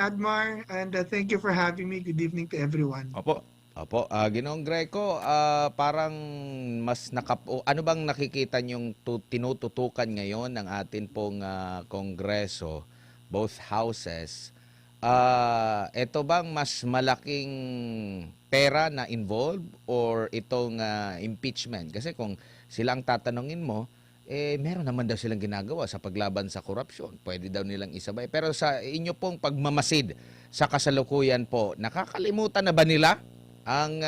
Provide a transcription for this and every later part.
Admar, and thank you for having me. Good evening to everyone. Opo. Opo, Ginoong Greco, parang mas ano bang nakikita niyong tinututukan ngayon ng atin pong Kongreso, both houses? Ito bang mas malaking pera na involved or itong impeachment? Kasi kung silang tatanungin mo, meron naman daw silang ginagawa sa paglaban sa korupsyon. Pwede daw nilang isabay. Pero sa inyo pong pagmamasid sa kasalukuyan po, nakakalimutan na ba nila ang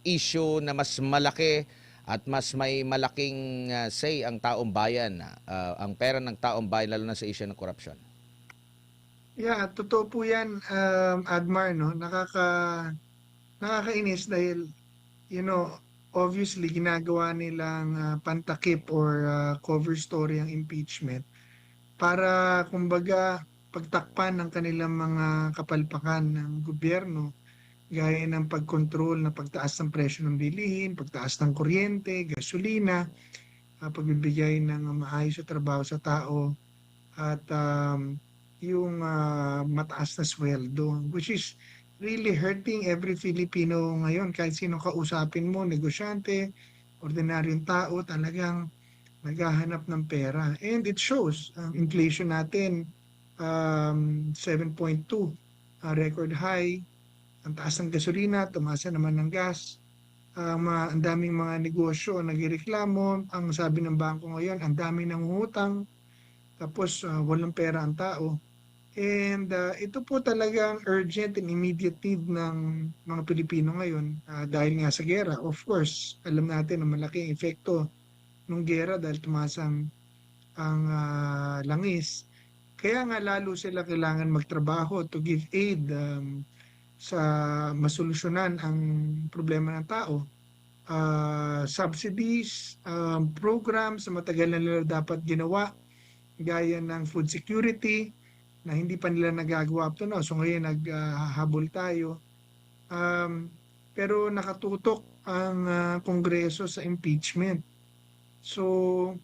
issue na mas malaki at mas may malaking say ang taong bayan, ang pera ng taong bayan, lalo na sa issue ng korupsyon? Yeah, totoo po yan, Admar, no? Nakakainis dahil, you know, obviously ginagawa nilang pantakip or cover story ang impeachment para, kumbaga, pagtakpan ng kanilang mga kapalpakan ng gobyerno, gaya ng pagkontrol na pagtaas ng presyo ng bilihin, pagtaas ng kuryente, gasolina, pagbibigay ng maayos na trabaho sa tao, at yung mataas na sweldo, which is really hurting every Filipino ngayon. Kahit sino kausapin mo, negosyante, ordinaryong tao, talagang naghahanap ng pera. And it shows, ang inflation natin, 7.2, record high. Ang taas ng gasolina, tumasa naman ng gas. Ang daming mga negosyo nagreklamo. Ang sabi ng bangko ngayon, ang daming nangungutang, tapos walang pera ang tao. And ito po talagang urgent and immediate need ng mga Pilipino ngayon, dahil nga sa gera. Of course, alam natin na malaki ang epekto ng gera dahil tumasang ang langis. Kaya nga lalo sila kailangan magtrabaho to give aid, sa masolusyonan ang problema ng tao. Subsidies, programs na matagal na nila dapat ginawa, gaya ng food security, na hindi pa nila nagagawa up to now. So ngayon naghahabol tayo. Pero nakatutok ang Kongreso sa impeachment. So,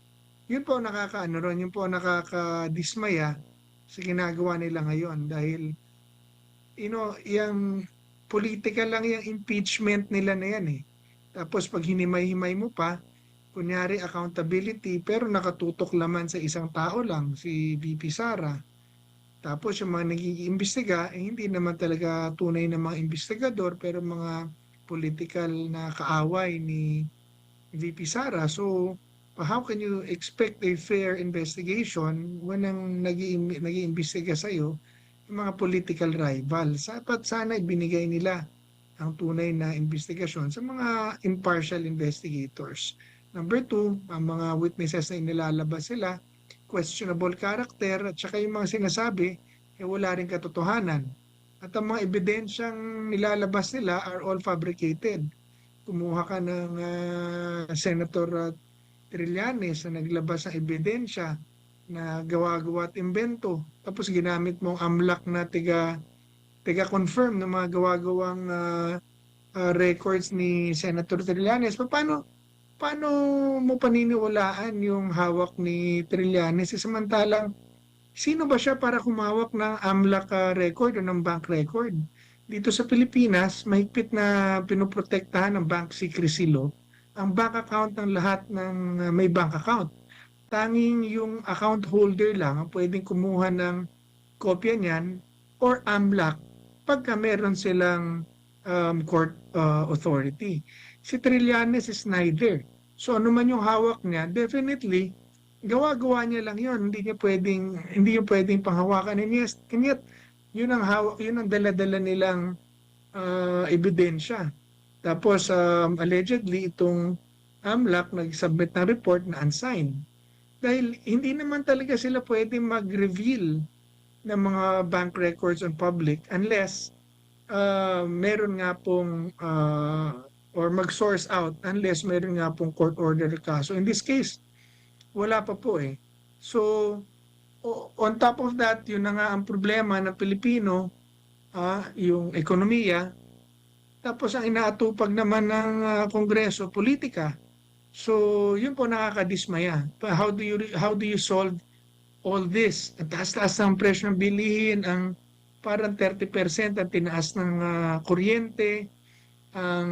yun po nakakaano ron, yun po nakakadismaya sa ginagawa nila ngayon dahil, yung political lang yung impeachment nila na yan eh. Tapos pag hinimay-himay mo pa, kunyari accountability, pero nakatutok laman sa isang tao lang, si VP Sara. Tapos yung mga nag-iimbestiga, hindi naman talaga tunay na mga investigador, pero mga political na kaaway ni VP Sara. So, how can you expect a fair investigation when ang nag-iimbestiga sa'yo yung mga political rivals? Dapat sana ibinigay nila ang tunay na investigasyon sa mga impartial investigators. Number two, ang mga witnesses na inilalabas sila, questionable character, at saka yung mga sinasabi, wala rin katotohanan. At ang mga ebidensyang nilalabas nila are all fabricated. Kumuha ka ng Senator Trillanes na naglabas ng ebidensya na gawa-gawa at imbento. Tapos ginamit mong AMLAC na tiga-confirm ng mga gawa-gawang records ni Senator Trillanes. Paano mo paniniwalaan yung hawak ni Trillanes? Samantalang, sino ba siya para kumawak ng AMLAC record o ng bank record? Dito sa Pilipinas, mahigpit na pinoprotektahan ng bank secrecy law ang bank account ng lahat ng may bank account. Tanging yung account holder lang ang pwedeng kumuha ng kopya niyan or AMLAC pagka meron silang court authority. Si Trillanes is neither. So ano man yung hawak niya, definitely gawa-gawa niya lang yun. Hindi niya pwedeng panghawakan. And yet, yun ang hawak, yun ang dala-dala nilang ebidensya. Tapos allegedly itong AMLAC nag-submit ng report na unsigned. Dahil hindi naman talaga sila pwedeng mag-reveal ng mga bank records on public unless meron nga pong or mag-source out unless meron nga pong court order kaso. In this case, wala pa po eh. So, on top of that, yun na nga ang problema ng Pilipino, yung ekonomiya. Tapos ang inaatupag naman ng Kongreso, politika. So, yun po nakakadismaya. How do you solve all this? Ang taas-taas ng presyo ng bilihin, ang parang 30% ang tinaas ng kuryente, ang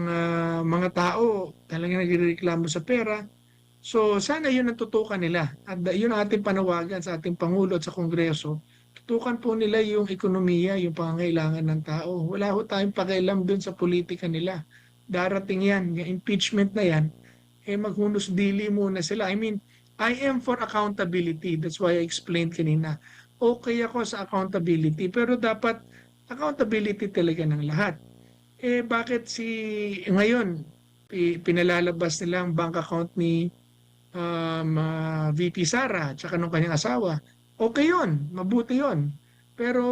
mga tao talagang nagrereklamo sa pera. So sana yun ang tutukan nila at yun ang ating panawagan sa ating Pangulo at sa Kongreso. Tutukan po nila yung ekonomiya, yung pangangailangan ng tao. Wala ho tayong pakialam dun sa politika nila. Darating yan, yung impeachment na yan, eh maghunos dili muna sila. I mean, I am for accountability. That's why I explained kanina. Okay ako sa accountability, pero dapat accountability talaga ng lahat. Eh bakit ngayon pinalalabas nila ang bank account ni VP Sara at saka nung kanyang asawa? Okay yun, mabuti yun. Pero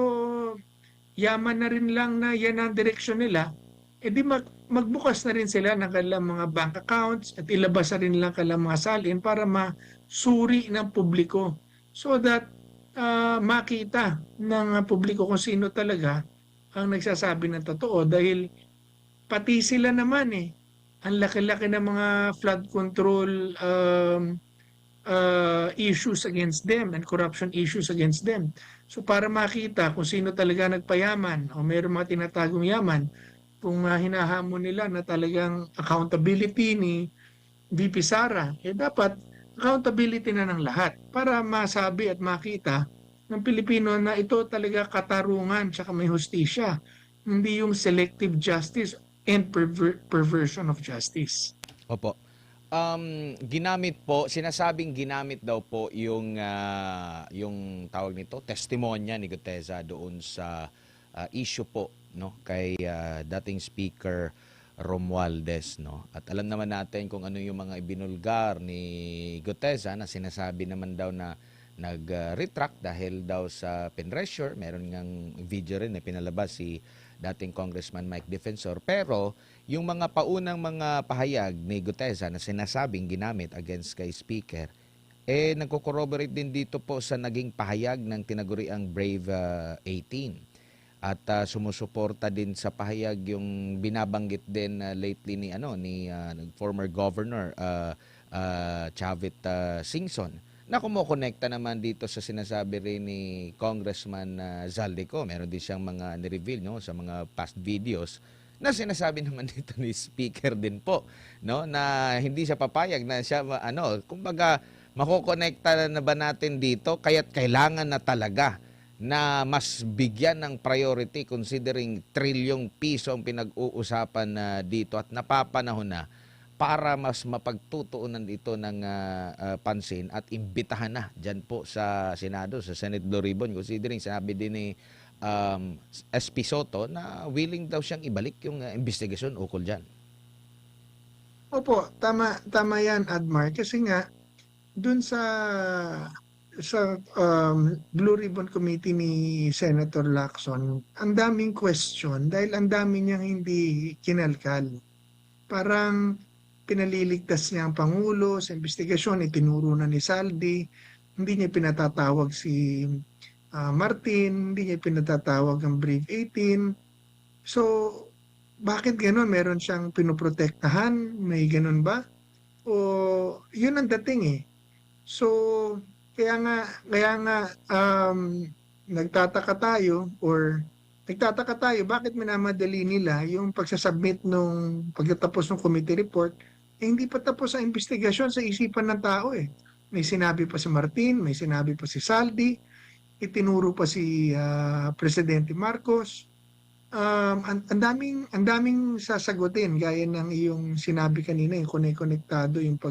yaman na rin lang na yan ang direksyon nila, edi magbukas na rin sila ng kanilang mga bank accounts at ilabas na rin lang kanilang mga salin para masuri ng publiko so that makita ng publiko kung sino talaga ang nagsasabi ng totoo dahil pati sila naman ang laki-laki ng mga flood control issues against them and corruption issues against them. So para makita kung sino talaga nagpayaman o mayroong mga tinatagong yaman, kung hinahamon nila na talagang accountability ni VP Sara, dapat accountability na ng lahat para masabi at makita ng Pilipino na ito talaga katarungan tsaka may hustisya, hindi yung selective justice and perversion of justice. Opo. Ginamit po, sinasabing ginamit daw po yung tawag nito, testimonya ni Guteza doon sa issue po, no, kay dating Speaker Romualdez, no. At alam naman natin kung ano yung mga ibinulgar ni Guteza na sinasabi naman daw na nag-retract dahil daw sa pinressure. Meron ngang video rin na pinalabas si dating Congressman Mike Defensor. Pero yung mga paunang mga pahayag ni Guteza na sinasabing ginamit against kay Speaker, nagko-corroborate din dito po sa naging pahayag ng tinaguriang Brave 18. At sumusuporta din sa pahayag yung binabanggit din lately ni former governor Chavit Singson na kumukonekta naman dito sa sinasabi rin ni Congressman Zaldico. Meron din siyang mga ni-reveal, no, sa mga past videos na sinasabi naman dito ni Speaker din po, no, na hindi siya papayag na siya kumbaga makokonekta na ba natin dito kaya't kailangan na talaga na mas bigyan ng priority considering trilyong piso ang pinag-uusapan dito at napapanahon na para mas mapagtutuunan ito ng pansin at imbitahan na dyan po sa Senado, sa Senate Blue Ribbon, considering sinabi din ni SP Soto na willing daw siyang ibalik yung investigasyon ukol dyan. Opo, tama yan, Admar, kasi nga dun sa Blue Ribbon Committee ni Senator Lacson, ang daming question dahil ang dami niyang hindi kinalkal. Parang pinaliligtas niya ang Pangulo sa investigasyon, itinuro na ni Saldi, hindi niya pinatatawag si Martin, hindi niya pinatatawag ang Brave 18. So, bakit gano'n? Meron siyang pinoprotektahan? May gano'n ba? O, yun ang dating. So, kaya nga nagtataka tayo bakit minamadali nila yung pagsasubmit nung pagtatapos ng committee report, hindi pa tapos ang investigasyon sa isipan ng tao May sinabi pa si Martin, may sinabi pa si Saldi, itinuro pa si Presidente Marcos. Ang daming sasagutin gaya ng iyong sinabi kanina, yung konektado yung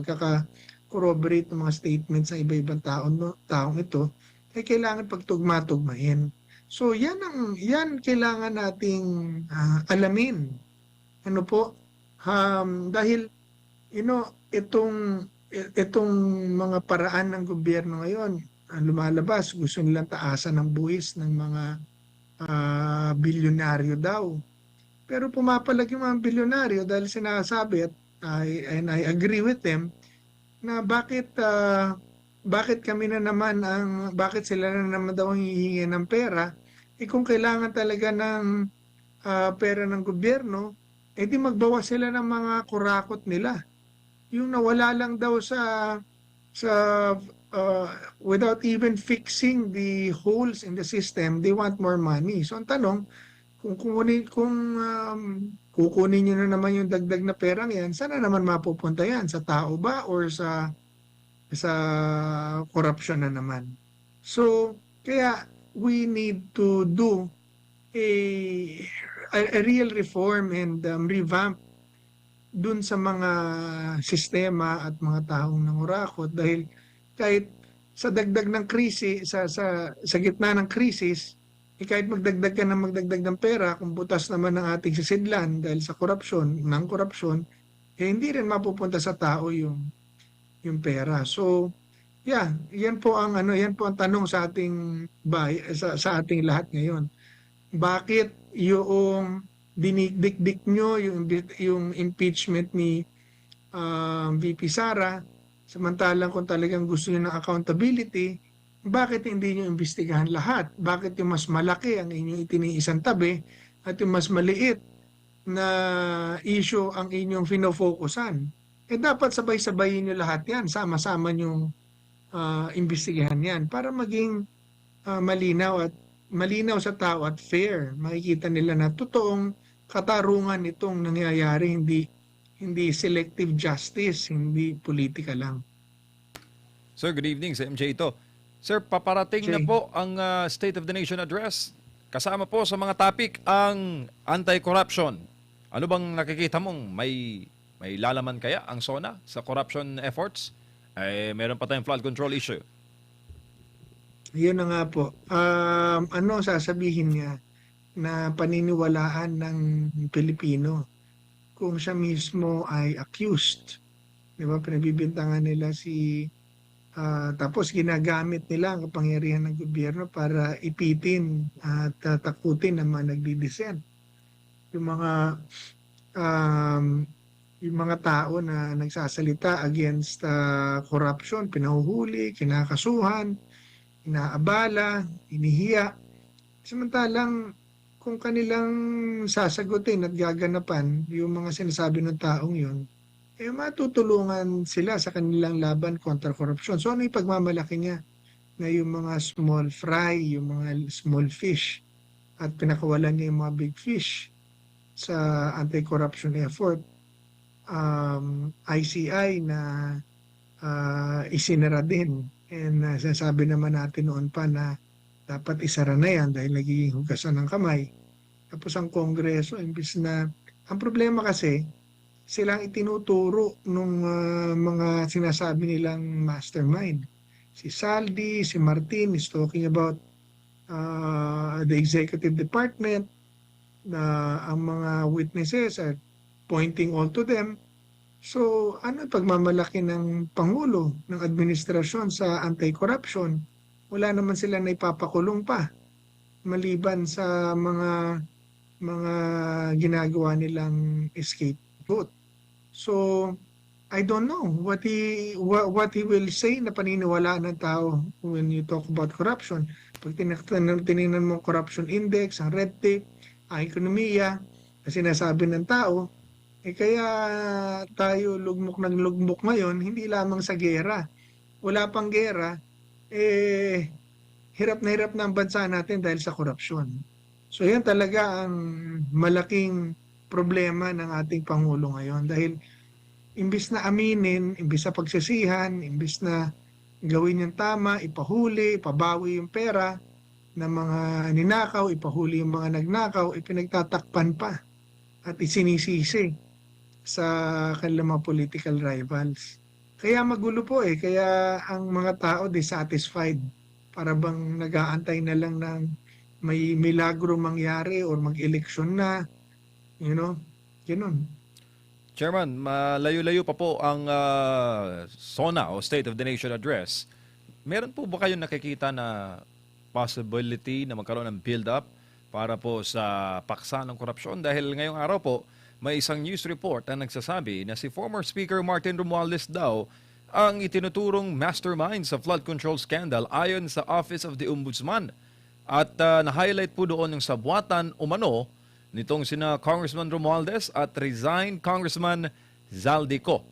corroborate ng mga statements sa iba-ibang taong ito, kailangan pagtugma-tugmahin. So yan kailangan nating alamin. Ano po? Dahil itong mga paraan ng gobyerno ngayon, lumalabas, gusto nilang taasan ng buwis ng mga bilyonaryo daw. Pero pumapalag yung mga bilyonaryo dahil sinasabi and I agree with them na bakit bakit sila na naman daw ang hihingi ng pera, kung kailangan talaga ng pera ng gobyerno, di magbawas sila ng mga kurakot nila. Yung nawala lang daw sa without even fixing the holes in the system, they want more money. So ang tanong, kukunin nyo na naman yung dagdag na perang yan, saan na naman mapupunta yan? Sa tao ba or sa corruption na naman? So, kaya we need to do a, a real reform and revamp dun sa mga sistema at mga taong nangurakot dahil kahit sa dagdag ng krisis sa gitna ng krisis kahit magdagdag ka ng magdagdag ng pera kung butas naman ng ating sisidlan dahil sa korupsyon hindi rin mapupunta sa tao yung pera. So yeah, yan po ang tanong sa ating sa ating lahat ngayon. Bakit yung dinikdik nyo yung impeachment ni VP Sara, samantalang kung talagang gusto niyo ng accountability, bakit hindi niyo imbestigahan lahat? Bakit yung mas malaki ang inyong itiniisang tabi at yung mas maliit na issue ang inyong finofokusan? Dapat sabay-sabayin niyo lahat yan, sama-sama niyong imbestigahan yan para maging malinaw sa tao at fair. Makikita nila na totoong katarungan itong nangyayari, hindi selective justice, hindi politika lang. Sir, good evening sa MJ ito. Sir, paparating na Jay. po ang State of the Nation Address. Kasama po sa mga topic ang anti-corruption. Ano bang nakikita mong may lalaman kaya ang SONA sa corruption efforts? Meron pa tayong flood control issue. Yun na nga po. Ano sasabihin niya na paniniwalaan ng Pilipino kung siya mismo ay accused? Di ba? Pinagbibintangan nila tapos ginagamit nila ang kapangyarihan ng gobyerno para ipitin at takutin ang mga nagdi-dissent. Yung mga tao na nagsasalita against corruption, pinahuhuli, kinakasuhan, inaabala, inihiya. Samantalang kung kanilang sasagutin at gaganapan yung mga sinasabi ng taong yun, matutulungan sila sa kanilang laban kontra korupsyon. So ano yung pagmamalaki niya na yung mga small fry, yung mga small fish at pinakawalan niya yung mga big fish sa anti-corruption effort. ICI na isinara din. And sinasabi naman natin noon pa na dapat isara na yan dahil nagiging hugasan ng kamay. Tapos ang Kongreso, imbis na, ang problema kasi, silang itinuturo nung mga sinasabi nilang mastermind. Si Saldi, si Martin is talking about the executive department, na ang mga witnesses are pointing all to them. So, ano pagmamalaki ng Pangulo, ng administrasyon sa anti-corruption? Wala naman sila na ipapakulong pa maliban sa mga ginagawa nilang scapegoat. So, I don't know what he will say na paniniwalaan ng tao when you talk about corruption. Pag tinignan mo corruption index, ang red tape, ang ekonomiya, na sinasabi ng tao, kaya tayo lugmok ngayon, hindi lamang sa gera. Wala pang gera, hirap na ang bansa natin dahil sa korupsyon. So yan talaga ang malaking problema ng ating Pangulo ngayon. Dahil imbis na aminin, imbis na pagsisihan, imbis na gawin yung tama, ipahuli, ipabawi yung pera ng mga ninakaw, ipahuli yung mga nagnakaw, ipinagtatakpan pa at isinisisi sa kanilang mga political rivals. Kaya magulo po kaya ang mga tao dissatisfied. Para bang nag-aantay na lang ng may milagro mangyari or mag-eleksyon na, ganun. Chairman, malayo-layo pa po ang SONA o State of the Nation Address. Meron po ba kayong nakikita na possibility na magkaroon ng build-up para po sa paksa ng korupsyon? Dahil ngayong araw po, may isang news report na nagsasabi na si former Speaker Martin Romualdez daw ang itinuturong mastermind sa flood control scandal ayon sa Office of the Ombudsman. At na-highlight po doon yung sabuatan umano nitong sina Congressman Romualdez at resigned Congressman Zaldico.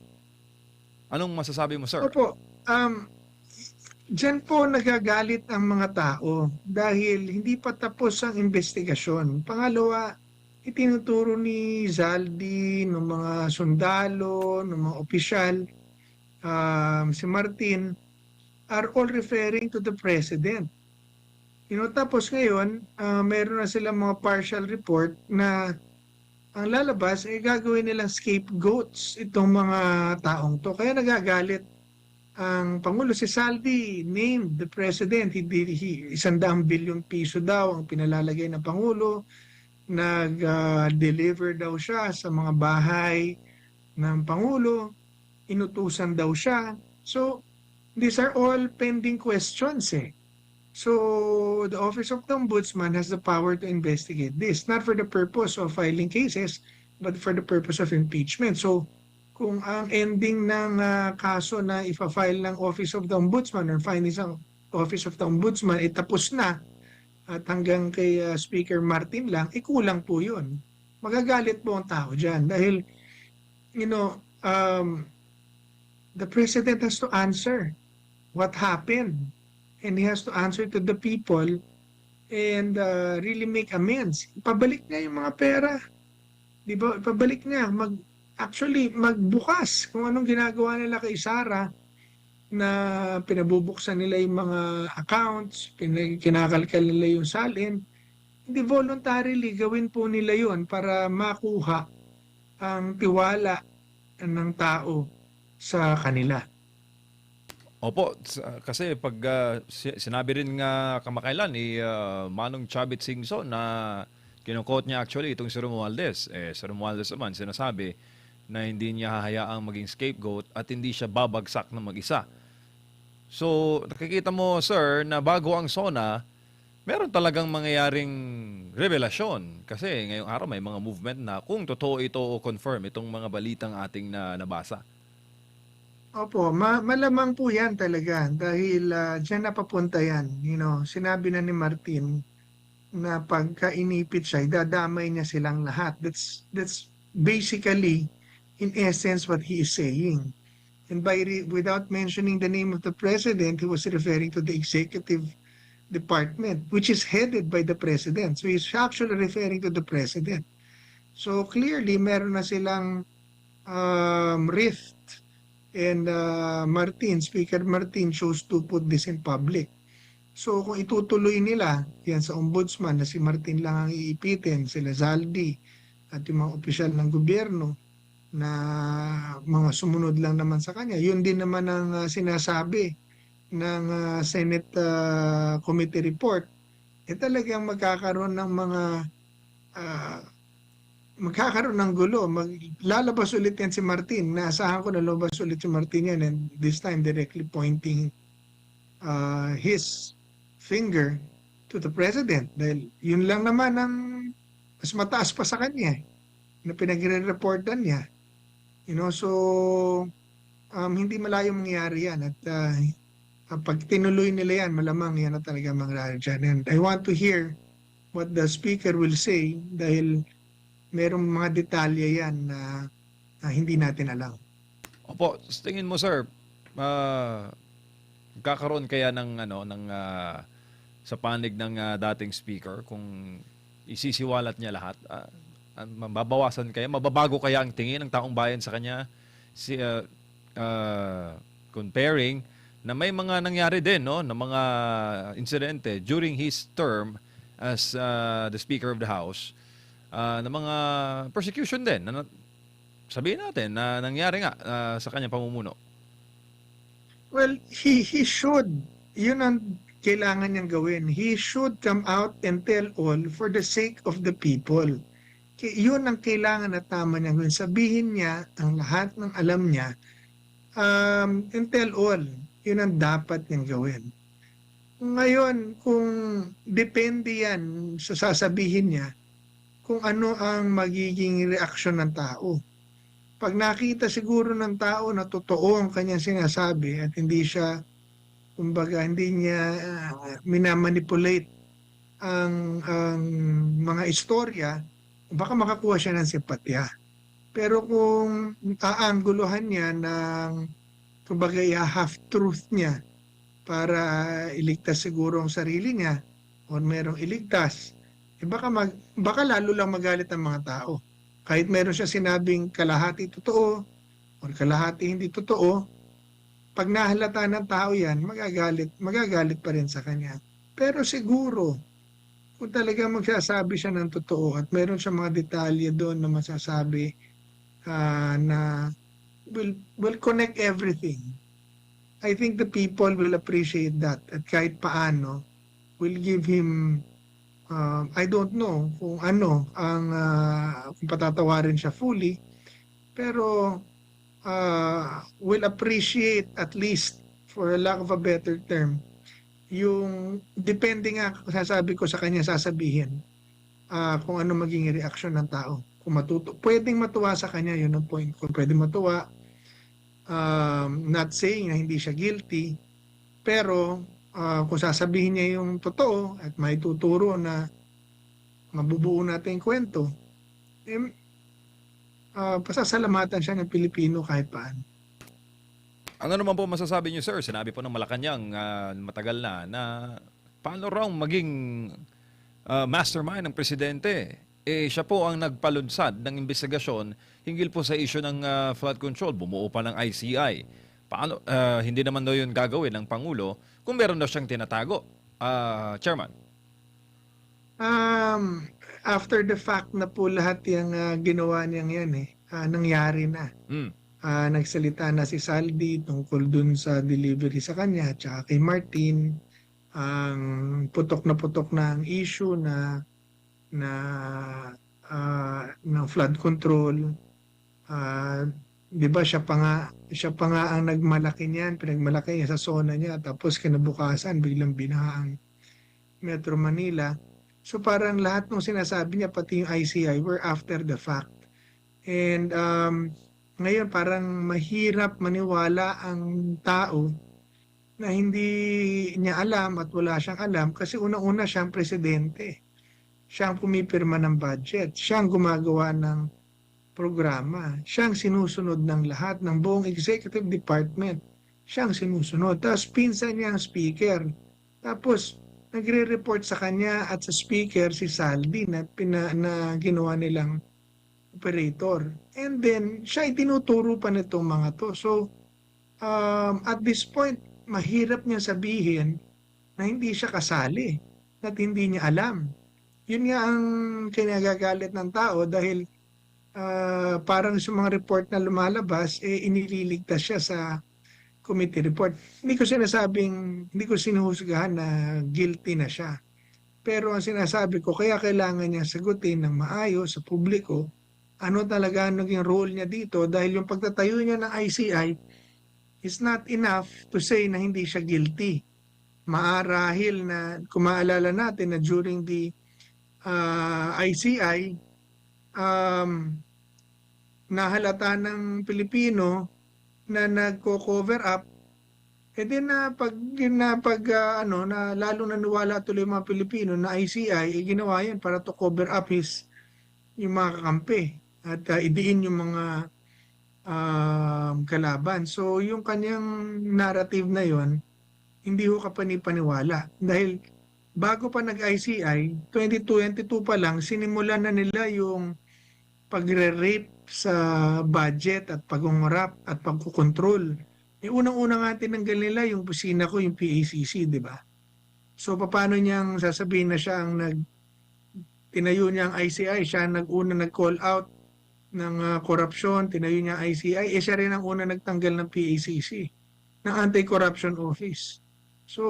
Anong masasabi mo, sir? Opo, Diyan po nagagalit ang mga tao dahil hindi pa tapos ang investigasyon. Pangalawa, itinuturo ni Zaldi, ng mga sundalo, ng mga opisyal, si Martin, are all referring to the president. Tapos ngayon, meron na silang mga partial report na ang lalabas ay gagawin nilang scapegoats itong mga taong to. Kaya nagagalit ang Pangulo. Si Saldi named the President. 100 billion piso daw ang pinalalagay ng Pangulo. Nag-deliver daw siya sa mga bahay ng Pangulo. Inutusan daw siya. So, these are all pending questions eh. So, the Office of the Ombudsman has the power to investigate this, not for the purpose of filing cases, but for the purpose of impeachment. So, kung ang ending ng kaso na ipa-file ng Office of the Ombudsman or findings ng Office of the Ombudsman ay tapos na at hanggang kay Speaker Martin lang, kulang po yun. Magagalit po ang tao dyan dahil, the President has to answer what happened. And he has to answer to the people and really make amends. Ipabalik niya yung mga pera. Di ba? Ipabalik niya. Magbukas kung anong ginagawa nila kay Sara na pinabubuksan nila yung mga accounts, kinakalkal nila yung salin. Hindi voluntarily gawin po nila yun para makuha ang tiwala ng tao sa kanila. Opo, kasi pag sinabi rin nga kamakailan ni Manong Chavit Singso na kinukot niya actually itong si Romualdez. Si Romualdez naman sinasabi na hindi niya hahayaang maging scapegoat at hindi siya babagsak ng mag-isa. So, nakikita mo, sir, na bago ang SONA, meron talagang mangyayaring revelasyon. Kasi ngayong araw may mga movement na kung totoo ito o confirm itong mga balitang ating nabasa. Opo, malamang po yan talaga dahil dyan napapunta yan. Sinabi na ni Martin na pagka inipit siya, idadamay niya silang lahat. That's basically, in essence, what he is saying. And without mentioning the name of the president, he was referring to the executive department, which is headed by the president. So he's actually referring to the president. So clearly, meron na silang rift. And Speaker Martin chose to put this in public. So kung itutuloy nila yan sa ombudsman na si Martin lang ang iipitin, sila Zaldi at yung mga opisyal ng gobyerno na mga sumunod lang naman sa kanya, yun din naman ang sinasabi ng Senate Committee Report, talagang magkakaroon ng mga magkakaroon ng gulo. Lalabas ulit yan si Martin. Naasahan ko na lalabas ulit si Martin yan, and this time directly pointing his finger to the president. Dahil yun lang naman ang mas mataas pa sa kanya na pinagre-reportan niya. So hindi malayo mangyari yan. At pag tinuloy nila yan, malamang yan na talaga mangyari dyan. And I want to hear what the speaker will say dahil merong mga detalye yan na hindi natin alam. Opo, sa tingin mo, sir, kakaroon kaya sa panig ng dating speaker kung isisiwalat niya lahat? Mababawasan kaya? Mababago kaya ang tingin ng taong bayan sa kanya? Comparing na may mga nangyari din na mga insidente during his term as the Speaker of the House, na mga persecution din na sabihin natin na nangyari nga sa kanyang pamumuno. Well, he should. Yun ang kailangan niyang gawin. He should come out and tell all for the sake of the people. Yun ang kailangan na tama niyang gawin. Sabihin niya ang lahat ng alam niya and tell all. Yun ang dapat niyang gawin. Ngayon, kung depende yan sa sasabihin niya, kung ano ang magiging reaksyon ng tao. Pag nakita siguro ng tao na totoo ang kanyang sinasabi at hindi siya, kumbaga, hindi niya minamanipulate ang mga istorya, baka makakuha siya ng simpatya. Pero kung aangguluhan niya ng, kumbaga, half-truth niya para iligtas siguro ang sarili niya o merong iligtas, baka lalo lang magalit ang mga tao. Kahit meron siya sinabing kalahati totoo o kalahati hindi totoo, pag nahalata ng tao yan, magagalit pa rin sa kanya. Pero siguro, kung talagang magsasabi siya ng totoo at meron siya mga detalye doon na masasabi na will connect everything, I think the people will appreciate that at kahit paano will give him I don't know kung ano ang kung patatawarin siya fully, pero will appreciate at least, for a lack of a better term, yung depende nga sasabi ko sa kanya sasabihin kung ano maging reaksyon ng tao. Kung pwedeng matuwa sa kanya, yun ang point. Kung pwedeng matuwa, not saying na hindi siya guilty, pero kung sasabihin niya yung totoo at may tuturo na mabubuo natin yung kwento, pasasalamatan siya ng Pilipino kahit paano. Ano naman po masasabi niyo, sir? Sinabi po ng Malacanang matagal na paano raw maging mastermind ng presidente? Siya po ang nagpalunsad ng investigasyon hinggil po sa issue ng flood control. Bumuo pa ng ICI. Paano, hindi naman daw yun gagawin ng Pangulo kung meron daw siyang tinatago. Chairman. After the fact na po lahat yung ginawa niyang yan nangyari na. Mm. Nagsalita na si Saldi tungkol dun sa delivery sa kanya at saka kay Martin. Putok na ang issue ng flood control. Di ba siya pa nga ang nagmalaki niyan, pinagmalaki niya sa zona niya, tapos kinabukasan biglang binaha ang Metro Manila. So parang lahat ng sinasabi niya, pati yung ICI, were after the fact. And ngayon parang mahirap maniwala ang tao na hindi niya alam at wala siyang alam kasi unang-una siyang presidente. Siyang pumipirma ng budget, siyang gumagawa ng programa, siyang sinusunod ng lahat ng buong executive department. Siyang sinusunod. Tapos pinsan niya ang speaker. Tapos nagre-report sa kanya at sa speaker si Saldi na ginawa nilang operator. And then, siya itinuturo pa nitong mga to. So, at this point, mahirap niya sabihin na hindi siya kasali at hindi niya alam. Yun nga ang kinagagalit ng tao dahil parang sa mga report na lumalabas, inililigtas siya sa committee report. Hindi ko sinuhusgahan na guilty na siya. Pero ang sinasabi ko, kaya kailangan niya sagutin ng maayos sa publiko ano talaga naging role niya dito dahil yung pagtatayo niya ng ICI is not enough to say na hindi siya guilty. Maarahil na, kung maalala natin na during the ICI, nahalata ng Pilipino na nagko-cover up, na lalo naniwala tuloy yung mga Pilipino na ICI, ginawa yan para to cover up yung mga kakampi at idiin yung mga kalaban. So yung kanyang narrative na yon, hindi ko kapanipaniwala. Dahil bago pa nag-ICI, 2022 pa lang, sinimulan na nila yung pagre-rape sa budget at pag-ungurap at pagkukontrol. Unang-una nga tinanggal nila yung busina ko, yung PACC, di ba? So paano niyang sasabihin na siya ang tinayo niya ang ICI, siya ang nag-call out ng korupsyon, tinayo niya ang ICI, siya rin ang una nagtanggal ng PACC, ng Anti-Corruption Office. So,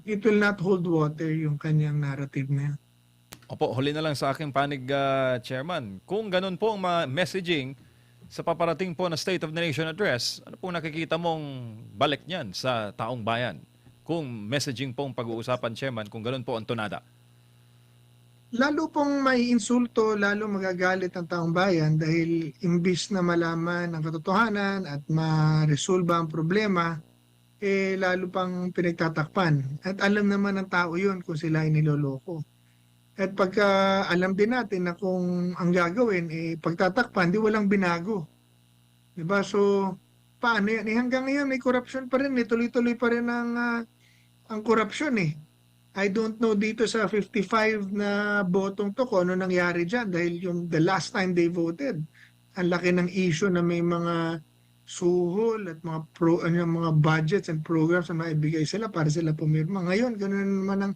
it will not hold water yung kanyang narrative na yan. Opo, huli na lang sa aking panig, Chairman. Kung ganun po ang messaging sa paparating po na State of the Nation Address, ano pong nakikita mong balik niyan sa taong bayan? Kung messaging pong pag-uusapan, Chairman, kung ganun po ang tonada. Lalo pong may insulto, lalo magagalit ang taong bayan dahil imbis na malaman ang katotohanan at ma-resolve ang problema, lalo pang pinagtatakpan. At alam naman ng tao yun kung sila ay niloloko. At pagka alam din natin na kung ang gagawin pagtatakpan, di walang binago. Diba? So, paano yan? Hanggang ngayon may corruption pa rin. Tuloy-tuloy pa rin ang ang korupsyon eh. I don't know dito sa 55 na botong to kung ano nangyari dyan dahil yung the last time they voted, ang laki ng issue na may mga suhol at mga budgets and programs na maibigay sila para sila pumirma. Ngayon, ganun naman ang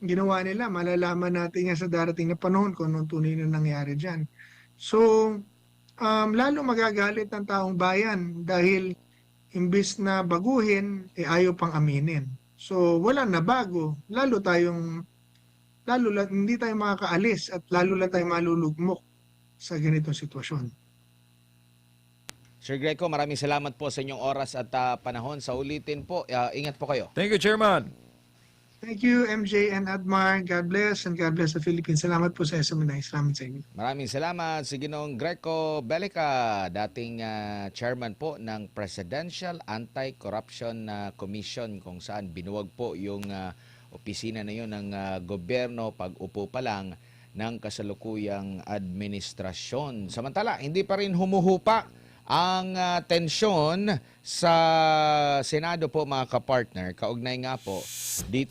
ginawa nila. Malalaman natin yan sa darating na panahon kung anong tunay na nangyari dyan. So, lalo magagalit ang taong bayan dahil imbis na baguhin, ayaw pang aminin. So, wala na bago. Hindi tayo makakaalis at lalo lang tayo malulugmok sa ganitong sitwasyon. Sir Greco, maraming salamat po sa inyong oras at panahon. Sa ulitin po, ingat po kayo. Thank you, Chairman. Thank you, MJ and Admar. God bless and God bless the Philippines. Salamat po sa SMNI. Salamat sa inyo. Maraming salamat si Ginoong Greco Belica, dating chairman po ng Presidential Anti-Corruption Commission, kung saan binuwag po yung opisina na yun ng gobyerno pag-upo pa lang ng kasalukuyang administrasyon. Samantala, hindi pa rin humuhupa ang tensyon sa Senado po, mga kapartner. Kaugnay nga po dito